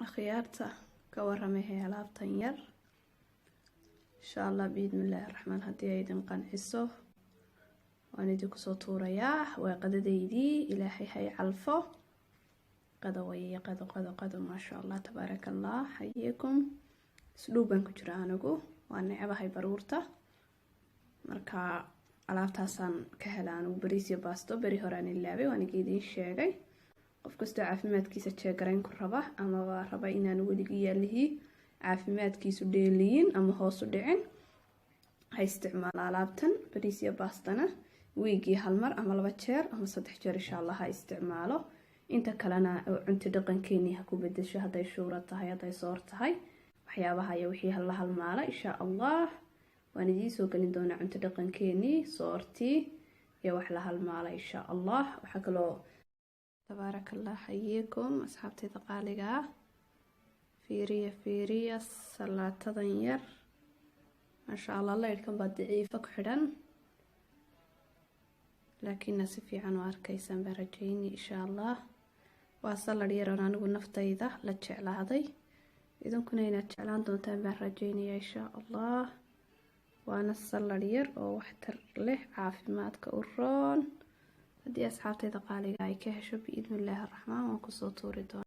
akhyaarta ka waramay alaabtan yar insha Allah biidmillaahi raxmaan haddii ay idin qanciso waan idinku soo tuurayaa waa qadadaydii ilaahay hay calfo qada way qado maasha Allah tabaarakallah hayeekum isdhuuban ku jira anigu waan nacabahay baruurta marka alaabtaasaan ka helaan bariis iyo baasto bari horaan ilaabay waan idin sheegay qof kasta caafimaadkiisa jeegarayn ku raba ama raba inaan weliga yaalihi caafimaadkiisu dheeliyin ama hoos u dhicin hay isticmaal alaabtan bariis iyo baastana weegi hal mar ama laba jeer ama saddex jeer insha Allah ha isticmaalo inta kalena cunto dhaqankeeni ha ku bedesho haday shuura tahay haday soor tahay waxyaabaha iyo wixii la halmaala insha Allah waan idin soo galin doonaa cunto dhaqankeeni soorti iyo wax la halmaala insha Allah waxa kale tabaarakallah hayeekum asxaabtayda qaaliga fiiriya salaatadan yar masha Allah leerkan baa daciif ku xidhan laakiin si fiican oo arkaysan baan rajaynaa insha Allah waa salad yar oo anigu naftayda la jeclaaday idinkuna inaad jeclaan doontaan baan rajaynaa insha Allah waana salad yar oo waxtar leh caafimaadka u roon haddii asxaabtayda qaaliga ay ka hesho biidmillaahi raxmaan waan ku soo tuuri doonaa